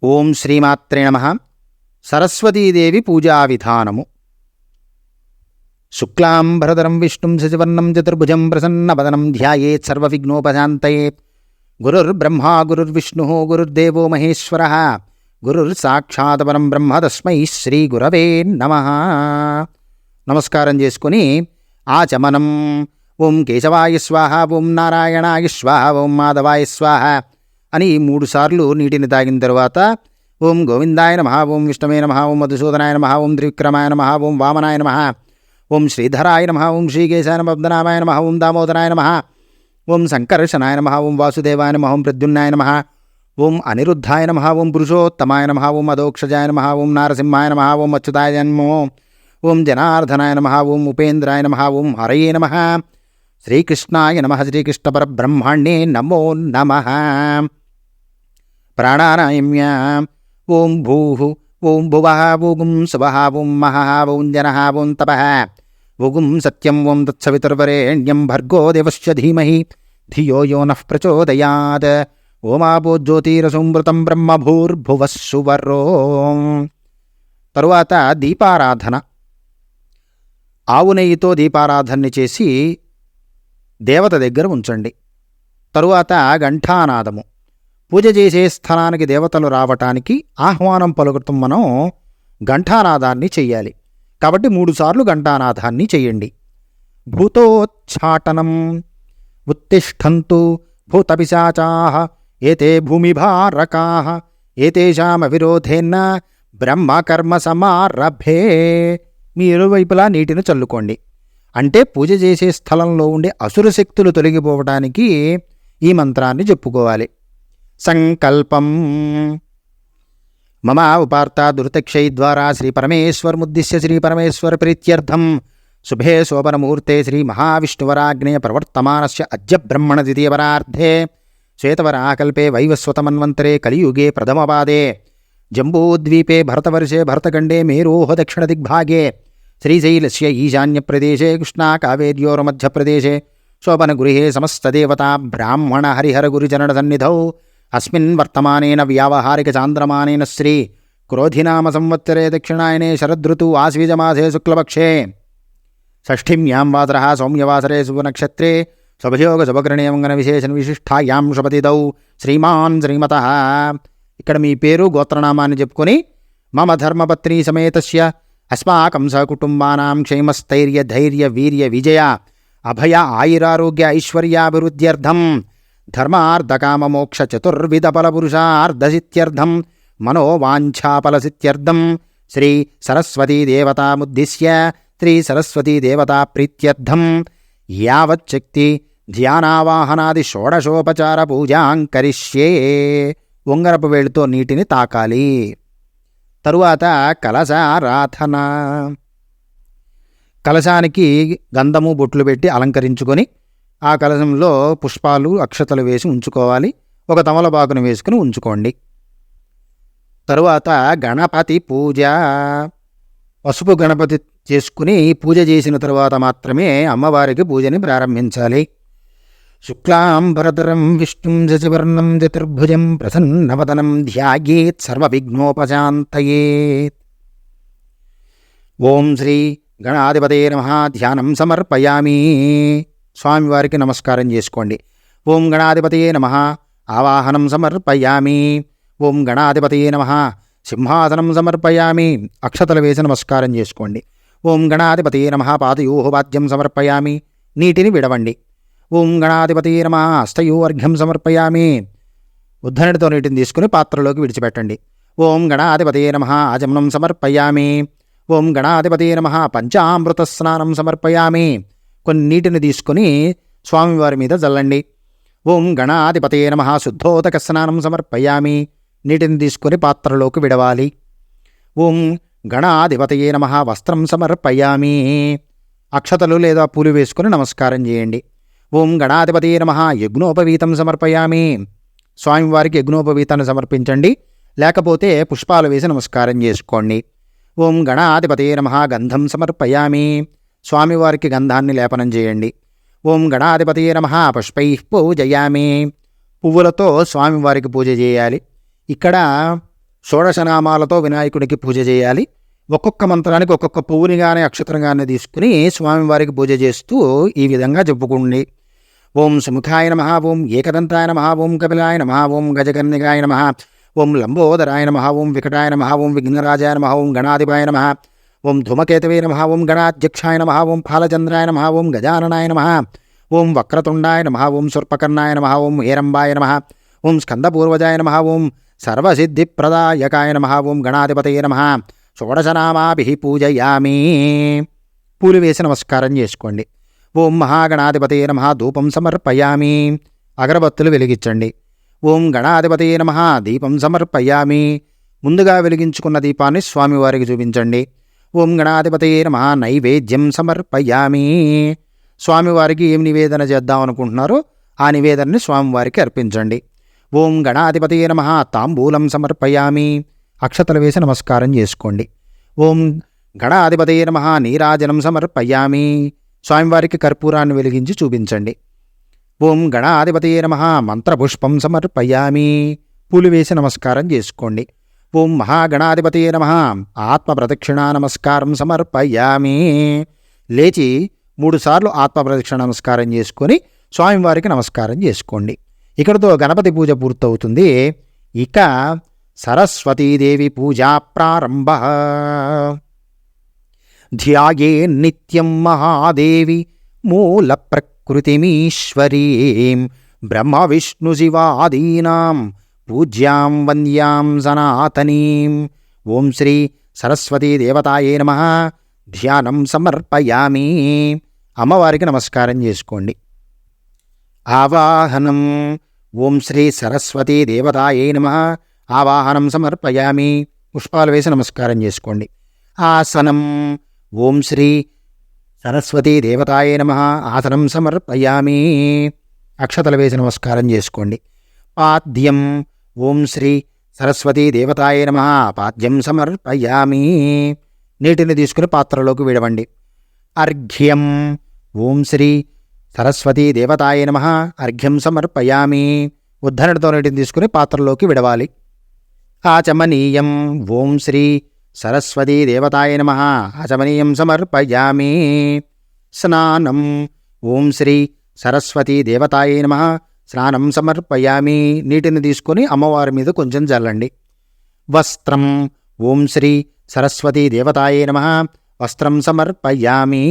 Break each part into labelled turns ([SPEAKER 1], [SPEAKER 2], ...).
[SPEAKER 1] ఓం శ్రీమాత్రే నమః. సరస్వతీదేవి పూజా విధానము. శుక్లాంబరధరం విష్ణుం శశివర్ణం చతుర్భుజం ప్రసన్నవదనం ధ్యాయేత్ సర్వవిఘ్నోపశాంతయే. గురుర్బ్రహ్మా గురుర్విష్ణుః గురుర్దేవో మహేశ్వరః గురుర్సాక్షాత్ పరం బ్రహ్మ తస్మై శ్రీ గురవే నమః. నమస్కారం చేసుకుని ఆచమనం. ఓం కేశవాయ స్వాహ, ఓం నారాయణాయ స్వాహ, ఓం మాధవాయ స్వాహ అని 3 సార్లు నీటిని తాగిన తరువాత ఓం గోవిందాయ నమః, ఓం విష్ణవే నమః, ఓం మధుసూదనాయ నమః, ఓం త్రివిక్రమాయ నమః, ఓం వామనాయ నమః, ఓం శ్రీధరాయ నమః, ఓం శ్రీకేశాయ పద్మనాభాయ నమః, ఓం దామోదరాయ నమః, ఓం సంకర్షణాయ నమః, ఓం వాసుదేవాయ నమః, ఓం ప్రద్యుమ్నాయ నమః, ఓం అనిరుద్ధాయ నమః, ఓం పురుషోత్తమాయ నమః, ఓం అధోక్షజాయ నమః, ఓం నారసింహాయ నమః, ఓం అచ్యుతాయ నమః, ఓం జనార్దనాయ నమః, ఓం ఉపేంద్రాయ నమః, ఓం హరయే నమః, శ్రీకృష్ణాయ నమః, శ్రీకృష్ణ పరబ్రహ్మణ్యే నమో నమః. ప్రాణానాయమ్య. ఓం భూః, ఓం భువః, ఓం శువః, ఓం మహః, ఓం జనః, ఓం తపః, ఓం సత్యం, ఓం తత్సవితుర్వరేణ్యం భర్గో దేవస్య ధీమహి ధియో యో నః ప్రచోదయాత్. ఓమాపో జ్యోతిరసంవృతం బ్రహ్మభూర్భువః సువర్రో. తరువాత దీపారాధన. ఆవు నెయ్యితో దీపారాధనని చేసి దేవత దగ్గర ఉంచండి. తరువాత ఘంటానాదము. పూజ చేసే స్థలానికి దేవతలు రావటానికి ఆహ్వానం పలుకుతూ మనం ఘంటానాదాన్ని చెయ్యాలి. కాబట్టి 3 సార్లు ఘంటానాదాన్ని చెయ్యండి. భూతోచ్ఛాటనం. ఉత్తిష్టంతు భూతపిశాచాః ఏతే భూమిభారకాః ఏతేషామవిరోధేన బ్రహ్మకర్మ సమారభే. మీ ఇరువైపులా నీటిని చల్లుకోండి. అంటే పూజ చేసే స్థలంలో ఉండే అసుర శక్తులు తొలగిపోవటానికి ఈ మంత్రాన్ని చెప్పుకోవాలి. సంకల్పం. మమ ఉపార్త దుర్తక్షై ద్వారా శ్రీపరమేశ్వరముద్దిశ్య శ్రీపరమేశ్వర ప్రీత్యర్థం శుభే శోభనముహూర్తే శ్రీ మహావిష్ణువరాగ్నేయ ప్రవర్తమానస్య అద్య బ్రహ్మణ ద్వితీయవరార్ధే శ్వేతవరాకల్పే వైవస్వతమన్వంతరే కలియుగే ప్రథమపాదే జంబూద్వీపే భరతవర్షే భరతఖండే మేరోః దక్షిణదిగ్భాగే శ్రీశైలస్య ఈశాన్యప్రదేశే కృష్ణాకావేర్యోర్మధ్యప్రదేశే శోభనగృహే సమస్తదేవతా బ్రాహ్మణ హరిహర గురుజనన సన్నిధౌ అస్మిన్ వర్తమానేన వ్యావహారిక చాంద్రమానేన శ్రీ క్రోధినామ సంవత్సరే దక్షిణాయనే శరదృతు ఆశ్వీజమాసే శుక్లపక్షే షష్ఠీమ్యాం వాసరః సౌమ్యవాసరే శుభనక్షత్రే శుభయోగ శుభకరణే మంగళ విశేషణ విశిష్టాయాం శుభతిథౌ శ్రీమాన్ శ్రీమతః. ఇక్కడ మీ పేరు గోత్రనామాన్ని చెప్పుకొని మమ ధర్మపత్ని సమేతస్య అస్మాకం సకుటుంబానాం క్షేమస్థైర్య ధైర్య వీర్య విజయ అభయ ఆయురారోగ్య ఐశ్వర్యాభివృద్ధ్యర్థం ధర్మార్థకామమోక్ష చతుర్విధ ఫలపురుషార్థసిత్యర్థం మనోవాంఛాఫలసిత్యర్థం శ్రీ సరస్వతీదేవతాముద్దిశ్య శ్రీ సరస్వతీదేవతా ప్రీత్యర్థం యావచ్చక్తి ధ్యానావాహనాది షోడశోపచార పూజాం కరిష్యే. ఉంగరపు వేలుతో నీటిని తాకాలి. తరువాత కలశారాధన. కలశానికి గంధము బొట్లు పెట్టి అలంకరించుకొని ఆ కలశంలో పుష్పాలు అక్షతలు వేసి ఉంచుకోవాలి. ఒక తమలపాకును వేసుకుని ఉంచుకోండి. తరువాత గణపతి పూజ. పసుపు గణపతి చేసుకుని పూజ చేసిన తరువాత మాత్రమే అమ్మవారికి పూజని ప్రారంభించాలి. శుక్లాంబరధరం విష్ణుం శశివర్ణం చతుర్భుజం ప్రసన్నవదనం ధ్యాయేత్ సర్వవిఘ్నోపశాంతయేత్. ఓం శ్రీ గణాధిపతయే నమః. ధ్యానం సమర్పయామి. స్వామివారికి నమస్కారం చేసుకోండి. ఓం గణాధిపతయే నమః. ఆవాహనం సమర్పయామి. ఓం గణాధిపతయే నమః. సింహాసనం సమర్పయామి. అక్షతలు వేసి నమస్కారం చేసుకోండి. ఓం గణాధిపతయే నమః. పాదయోః వాద్యం సమర్పయామి. నీటిని విడవండి. ఓం గణాధిపతయే నమః. హస్తయోర్ఘ్యం సమర్పయామి. ఉద్ధరణితో నీటిని తీసుకుని పాత్రలోకి విడిచిపెట్టండి. ఓం గణాధిపతయే నమః. ఆచమనం సమర్పయామి. ఓం గణాధిపతయే నమః. పంచామృత స్నానం సమర్పయామి. కొన్ని నీటిని తీసుకుని స్వామివారి మీద చల్లండి. ఓం గణాధిపతయే నమః. శుద్ధోదక స్నానం సమర్పయామి. నీటిని తీసుకుని పాత్రలోకి విడవాలి. ఓం గణాధిపతయే నమః. వస్త్రం సమర్పయామి. అక్షతలు లేదా పూలు వేసుకుని నమస్కారం చేయండి. ఓం గణాధిపతయే నమః. యజ్ఞోపవీతం సమర్పయామి. స్వామివారికి యజ్ఞోపవీతాన్ని సమర్పించండి. లేకపోతే పుష్పాలు వేసి నమస్కారం చేసుకోండి. ఓం గణాధిపతయే నమః. గంధం సమర్పయామి. స్వామివారికి గంధాన్ని లేపనం చేయండి. ఓం గణాధిపతయే నమః. పుష్పైః పూజయామి. పువ్వులతో స్వామివారికి పూజ చేయాలి. ఇక్కడ షోడశనామాలతో వినాయకుడికి పూజ చేయాలి. ఒక్కొక్క మంత్రానికి ఒక్కొక్క పువ్వుని కానీ అక్షతరం కానీ తీసుకుని స్వామివారికి పూజ చేస్తూ ఈ విధంగా చెప్పుకోండి. ఓం సుముఖాయ నమః, ఓం ఏకదంతాయ నమః, ఓం కపిలాయ నమః, ఓం గజకర్ణికాయ నమః, ఓం లంబోదరాయ నమః, ఓం వికటాయ నమః, ఓం విఘ్నరాజాయ నమః, ఓం గణాధిపాయ నమః, ఓం ధూమకేతవే నమః, ఓం గణాధ్యక్షాయ నమః, ఓం ఫాలచంద్రాయ నమః, ఓం గజాననాయ నమః, ఓం వక్రతుండాయ నమః, ఓం శూర్పకర్ణాయ నమః, ఓం హేరంబాయ నమః, ఓం స్కందపూర్వజాయ నమః, ఓం సర్వసిద్ధిప్రదాయకాయ నమః, ఓం గణాధిపతయే నమః. షోడశనామాభిః పూజయామి. పూలు వేసి నమస్కారం చేసుకోండి. ఓం మహాగణాధిపతయే నమః. ధూపం సమర్పయామి. అగరబత్తులు వెలిగించండి. ఓం గణాధిపతయే నమః. దీపం సమర్పయామి. ముందుగా వెలిగించుకున్న దీపాన్ని స్వామివారికి చూపించండి. ఓం గణాధిపతయే నమః. నైవేద్యం సమర్పయామి. స్వామివారికి ఏం నివేదన చేద్దాం అనుకుంటున్నారో ఆ నివేదనని స్వామివారికి అర్పించండి. ఓం గణాధిపతయే నమః. తాంబూలం సమర్పయామి. అక్షతలు వేసి నమస్కారం చేసుకోండి. ఓం గణాధిపతయే నమః. నీరాజనం సమర్పయామి. స్వామివారికి కర్పూరాన్ని వెలిగించి చూపించండి. ఓం గణాధిపతయే నమః. మంత్రపుష్పం సమర్పయామి. పూలు వేసి నమస్కారం చేసుకోండి. ఓం మహాగణాధిపతయే నమః. ఆత్మప్రదక్షిణా నమస్కారం సమర్పయామి. లేచి 3 సార్లు ఆత్మప్రదక్షిణ నమస్కారం చేసుకొని స్వామివారికి నమస్కారం చేసుకోండి. ఇక్కడితో గణపతి పూజ పూర్తవుతుంది. ఇక సరస్వతీదేవి పూజా ప్రారంభ. ధ్యాయే నిత్యం మహాదేవి మూల ప్రకృతిమీశ్వరీం బ్రహ్మ విష్ణు శివాదీనాం పూజ్యాం వంద్యాం సనాతనీం. ఓం శ్రీ సరస్వతీ దేవతాయే నమః. ధ్యానం సమర్పయామి. అమ్మవారికి నమస్కారం చేసుకోండి. ఆవాహనం. ఓం శ్రీ సరస్వతీ దేవతాయే నమః. ఆవాహనం సమర్పయామి. పుష్పాలు వేసి నమస్కారం చేసుకోండి. ఆసనం. ఓం శ్రీ సరస్వతీ దేవతాయే నమః. ఆసనం సమర్పయామి. అక్షతలు వేసి నమస్కారం చేసుకోండి. పాద్యం. ఓం శ్రీ సరస్వతీ దేవతాయే నమః. పాద్యం సమర్పయామి. నీటిని తీసుకుని పాత్రలోకి విడవండి. అర్ఘ్యం. ఓం శ్రీ సరస్వతీ దేవతాయే నమః. అర్ఘ్యం సమర్పయామి. ఉద్ధరణతో నీటిని తీసుకుని పాత్రలోకి విడవాలి. ఆచమనీయం. ఓం శ్రీ సరస్వతీ దేవతాయే నమః. ఆచమనీయం సమర్పయామి. స్నానం. ఓం శ్రీ సరస్వతీ దేవతాయే నమః. స్నానం సమర్పయామి. నీటిని తీసుకొని అమ్మవారి మీద కొంచెం చల్లండి. వస్త్రం. ఓం శ్రీ సరస్వతీ దేవతాయే నమః. వస్త్రం సమర్పయామి.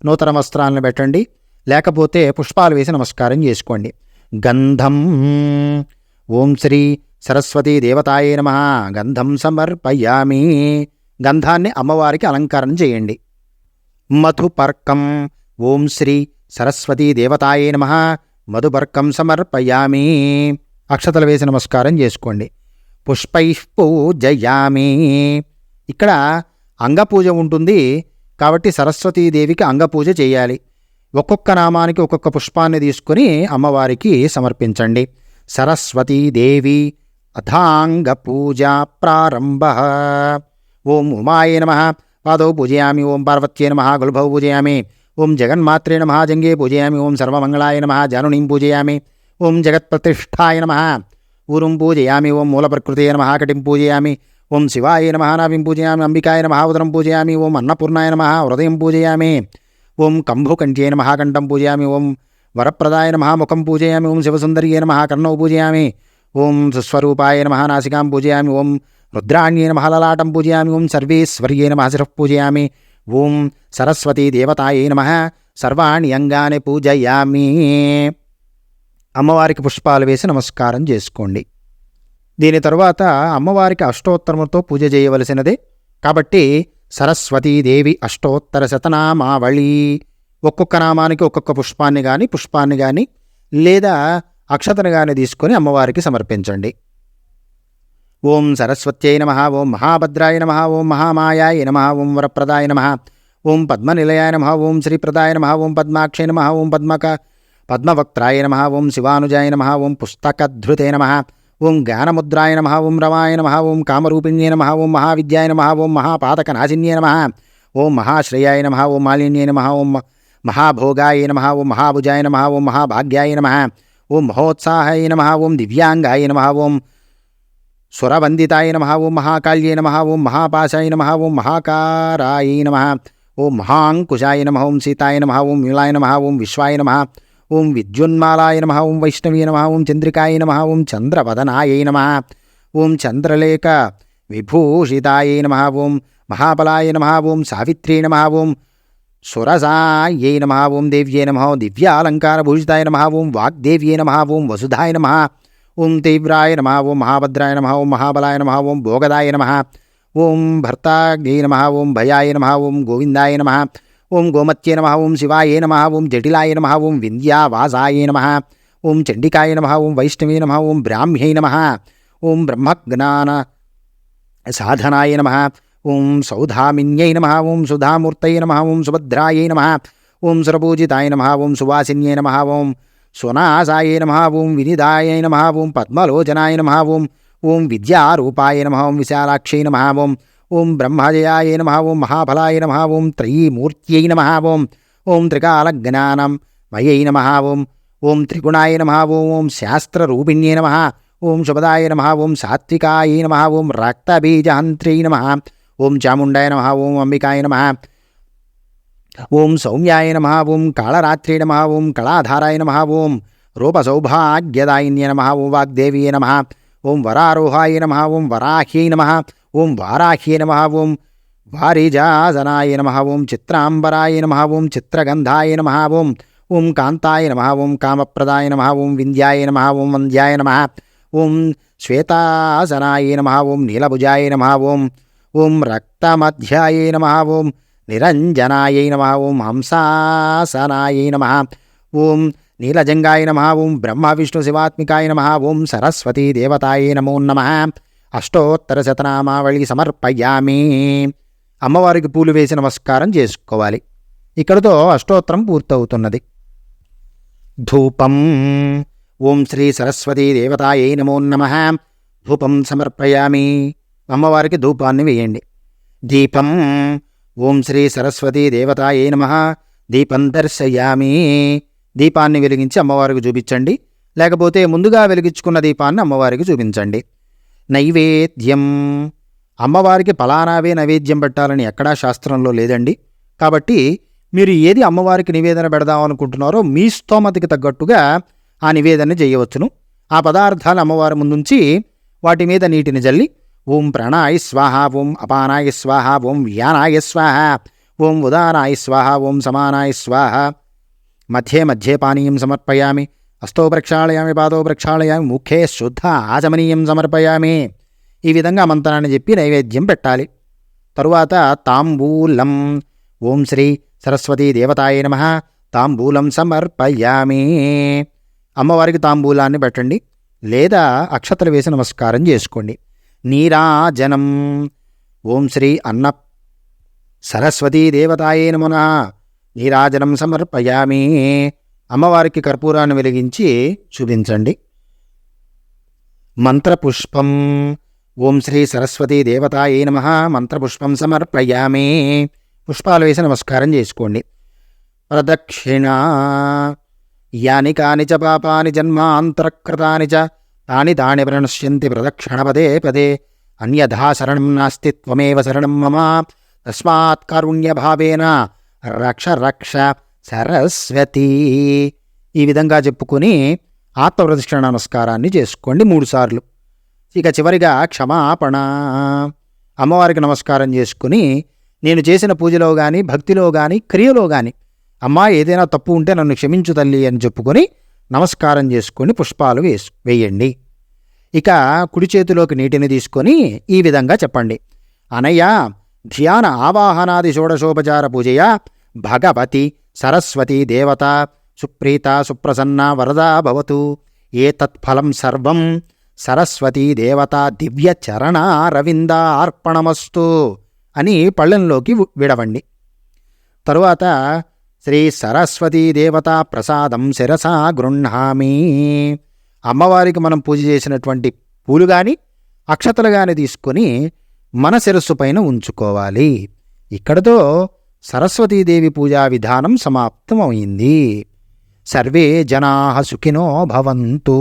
[SPEAKER 1] నూతన వస్త్రాలను పెట్టండి, లేకపోతే పుష్పాలు వేసి నమస్కారం చేసుకోండి. గంధం. ఓం శ్రీ సరస్వతీ దేవతాయే నమః. గంధం సమర్పయామి. గంధాన్ని అమ్మవారికి అలంకరణ చేయండి. మధుపర్కం. ఓం శ్రీ సరస్వతీ దేవతాయే నమః. మధుపర్కం సమర్పయామి. అక్షతలు వేసి నమస్కారం చేసుకోండి. పుష్పైః పూజయామి. ఇక్కడ అంగపూజ ఉంటుంది కాబట్టి సరస్వతీదేవికి అంగపూజ చేయాలి. ఒక్కొక్క నామానికి ఒక్కొక్క పుష్పాన్ని తీసుకుని అమ్మవారికి సమర్పించండి. సరస్వతీదేవి అథాంగ పూజా ప్రారంభ. ఓం ఉమాయే నమః. పాదౌ పూజయామి. ఓం పార్వత్యే నమః. గుల్భౌ పూజయామి. ఓం జగన్మాత్రే నమః. జంగే పూజయామి. ఓం సర్వమంగళాయ నమః. జానునీం పూజయామి. ఓం జగత్ప్రతిష్ఠాయ నమః. ఊరుం పూజయామి. ఓం మూలప్రకృతే నమః. కటిం పూజయామి. ఓం శివాయ నమః. నాభిం పూజయామి. అంబికాయ నమః. ఉదరం పూజయామి. ఓం అన్నపూర్ణాయ నమః. హృదయం పూజయామి. ఓం కంభుకంఠ్యే నమః. కంఠం పూజయామి. ఓం వరప్రదాయ నమః. ముఖం పూజయామి. ఓం శివసుందర్యే నమః. కర్ణౌ పూజయామి. ఓం సుస్వరూపాయ నమః. నాసికాం పూజయామి. ఓం రుద్రాణ్యే నమః. లలాటం పూజయామి. ఓం సర్వేశ్వర్యే నమః. శిరః పూజయామి. ఓం సరస్వతీ దేవతాయే నమః. సర్వాణి అంగాని పూజయామి. అమ్మవారికి పుష్పాలు వేసి నమస్కారం చేసుకోండి. దీని తరువాత అమ్మవారికి అష్టోత్తరములతో పూజ చేయవలసినదే కాబట్టి సరస్వతీదేవి అష్టోత్తర శతనామావళి. ఒక్కొక్క నామానికి ఒక్కొక్క పుష్పాన్ని కానీ లేదా అక్షతను కానీ తీసుకొని అమ్మవారికి సమర్పించండి. ఓం సరస్వత్యై నమః. ఓం మహాభద్రాయ నమః. ఓం మహామాయాయ నమః. ఓం వరప్రదాయ నమః. ఓం పద్మనిలయాయ నమః. ఓం శ్రీప్రదాయ నమః. ఓం పద్మాక్షే నమః. ఓం పద్మవక్త్రాయ నమః. ఓం శివానుజాయ నమః. ఓం పుస్తకధృతే నమః. ఓం జ్ఞానముద్రాయ నమః. ఓం రమాయ నమః. ఓం కామరూపిణ్యే నమః. ఓం మహావిద్యాయ నమః. ఓం మహాపాతకనాశిన్యే నమః. ఓం మహాశ్రేయాయ నమః. ఓం మాలిన్యే నమః. ఓం మహాభోగాయ నమః. ఓం మహాభుజాయ నమః. ఓం మహాభాగ్యాయ నమః. ఓం మహోత్సాహాయ నమః. ఓం దివ్యాంగాయ నమః. ఓం సురవందితాయ నమః. ఓం మహాకాళ్యై నమః. ఓం మహాపాశాయ నమః. ఓం మహాకారాయ నమః. ఓం మహాంకుశాయ నమః. ఓం సీతాయ నమః. ఓం విమలాయ నమః. ఓం విశ్వాయ నమః. ఓం విద్యున్మాలాయ నమః. ఓం వైష్ణవీ నమః. ఓం చంద్రికాయ నమః. ఓం చంద్రవదనాయ నమః. ఓం చంద్రలేఖ విభూషితాయ నమః. ఓం మహాబలాయ నమః. ఓం సావిత్రీ నమః. ఓం సురసాయై నమః. ఓం దేవ్యై నమః. దివ్యాలంకారభూషితాయ నమః. ఓం వాగ్దేవ్యై నమః. ఓం వసుధాయ నమః. ఓం తీవ్రాయ నమః. ఓం మహాభద్రాయ నమః. ఓం మహాబలాయ నమః. ఓం భోగదాయ నమః. ఓం భర్తాగ్యై నమః. ఓం భయాయ నమః. ఓం గోవిందాయ నమః. ఓం గోమత్యై నమః. ఓం శివాయ నమః. ఓం జటిలాయ నమః. ఓం వింధ్యావాసాయ నమః. ఓం చండికాయ నమః. ఓం వైష్ణవీ నమః. ఓం బ్రాహ్మ్యై నమః. ఓం బ్రహ్మజ్ఞాన సాధనాయ నమః. ఓం సౌధామిన్యై నమః. ఓం సుధామూర్తయే నమః. ఓం సుభద్రాయై నమః. ఓం సురపూజితాయ నమః. ఓం సువాసిన్యై నమః. ఓం సునాసాయ నమః. ఓం వినిదాయ నమః. ఓం పద్మలోచనాయ నమః. ఓం విద్యారూపాయ నమః. ఓం విశాలాక్షై నమః. ఓం బ్రహ్మజయాయ నమః. ఓం మహాఫలాయ నమః. ఓం త్రయీమూర్త్యై నమః. ఓం త్రికాలజ్ఞానమయై నమః. ఓం త్రిగుణాయ నమః. ఓం శాస్త్రరూపిణ్యై నమః. ఓం శుభదాయ నమః. ఓం సాత్వికాయ నమః. ఓం రక్తబీజహంత్ర్యై నమః. ఓం చాముండాయ నమః. ఓం అంబికాయ నమః. ఓం సౌమ్యాయ నమః. ఓం కాళరాత్ర్యై నమః. ఓం కళాధారాయ నమః. ఓం రూపసౌభాగ్యదాయిన్యై నమః. ఓం వాగ్దేవ్యై నమః. ఓం వరారోహాయ నమః. ఓం వరాహ్యై నమః. ఓం వారాహ్యై నమః. ఓం వారిజాసనాయ నమః. ఓం చిత్రాంబరాయ నమః. ఓం చిత్రగంధాయ నమః. ఓం కాంతాయ నమః. ఓం కామప్రదాయ నమః. ఓం వింధ్యాయ నమః. ఓం వంద్యాయ నమః. ఓం శ్వేతాసనాయ నమః. ఓం నీలభుజాయ నమః. ఓం రక్తమధ్యాయ నమః. ఓం నిరంజనాయ నమః. ఓం హంసాసనాయ నమః. ఓం నీలజంగాయ నమః. ఓం బ్రహ్మ విష్ణు శివాత్మికాయ నమః. ఓం సరస్వతీ దేవతాయ నమో నమః. అష్టోత్తర శతనామావళి సమర్పయామి. అమ్మవారికి పూలు వేసి నమస్కారం చేసుకోవాలి. ఇక్కడతో అష్టోత్తరం పూర్తవుతున్నది. ధూపం. ఓం శ్రీ సరస్వతీ దేవతాయై నమో నమః. ధూపం సమర్పయామి. అమ్మవారికి ధూపాన్ని వేయండి. దీపం. ఓం శ్రీ సరస్వతీ దేవతాయై నమః. దీపం దర్శయామి. దీపాన్ని వెలిగించి అమ్మవారికి చూపించండి. లేకపోతే ముందుగా వెలిగించుకున్న దీపాన్ని అమ్మవారికి చూపించండి. నైవేద్యం. అమ్మవారికి ఫలానావే నైవేద్యం పెట్టాలని ఎక్కడా శాస్త్రంలో లేదండి. కాబట్టి మీరు ఏది అమ్మవారికి నివేదన పెడదామనుకుంటున్నారో మీ స్తోమతకి తగ్గట్టుగా ఆ నివేదన చేయవచ్చును. ఆ పదార్థాలు అమ్మవారి ముందుంచి వాటి మీద నీటిని జల్లి ఓం ప్రాణాయ స్వాహ. ఓం అపానాయ స్వాహ. ఓం వ్యానాయ స్వాహ. ఓం ఉదానాయ స్వాహ. ఓం సమానాయ స్వాహ. మధ్యే మధ్యే పానీయం సమర్పయామి. హస్తో ప్రక్షాళయామి. పాదో ప్రక్షాళయామి. ముఖే శుద్ధ ఆచమనీయం సమర్పయామి. ఈ విధంగా మంత్రాన్ని చెప్పి నైవేద్యం పెట్టాలి. తరువాత తాంబూలం. ఓం శ్రీ సరస్వతీ దేవతాయ నమః. తాంబూలం సమర్పయామి. అమ్మవారికి తాంబూలాన్ని పెట్టండి, లేదా అక్షతలు వేసి నమస్కారం చేసుకోండి. నీరాజనం. ఓం శ్రీ అన్న సరస్వతీ దేవతాయే నమః. నీరాజనం సమర్పయామి. అమ్మవారికి కర్పూరాన్ని వెలిగించి చూపించండి. మంత్రపుష్పం. ఓం శ్రీ సరస్వతీ దేవతాయే నమః. మంత్రపుష్పం సమర్పయామి. పుష్పాలు వేసి నమస్కారం చేసుకోండి. ప్రదక్షిణ. యాని కాని చ పాపాని జన్మాంతరకృతాని చ తాని తాని ప్రణశ్యంతి ప్రదక్షిణపదే పదే. అన్యథా శరణం నాస్తి త్వమేవ శరణం మమ. తస్మాత్ కారుణ్యభావేన రక్ష రక్ష సరస్వతి. ఈ విధంగా చెప్పుకొని ఆత్మప్రదక్షిణ నమస్కారాన్ని చేసుకోండి 3 సార్లు. ఇక చివరిగా క్షమాపణ. అమ్మవారికి నమస్కారం చేసుకుని నేను చేసిన పూజలో కానీ భక్తిలో కానీ క్రియలో కానీ అమ్మా ఏదైనా తప్పు ఉంటే నన్ను క్షమించు తల్లి అని చెప్పుకొని నమస్కారం చేసుకొని పుష్పాలు వేయండి. ఇక కుడి చేతిలోకి నీటిని తీసుకొని ఈ విధంగా చెప్పండి. అనయ ధ్యాన ఆవాహనాది షోడశోపచార పూజయా భగవతి సరస్వతీ దేవత సుప్రీత సుప్రసన్న వరదా భవతు. ఏతత్ఫలం సర్వం సరస్వతీ దేవత దివ్య చరణారవిందార్పణమస్తు అని పళ్ళెంలోకి విడవండి. తరువాత శ్రీ సరస్వతీ దేవత ప్రసాదం శిరసా గృహ్ణామి. అమ్మవారికి మనం పూజ చేసినటువంటి పూలు కానీ అక్షతలు కానీ తీసుకొని మన శిరస్సు పైన ఉంచుకోవాలి. ఇక్కడతో సరస్వతీదేవి పూజా విధానం సమాప్తమైంది. సర్వే జనాః సుఖినో భవంతు.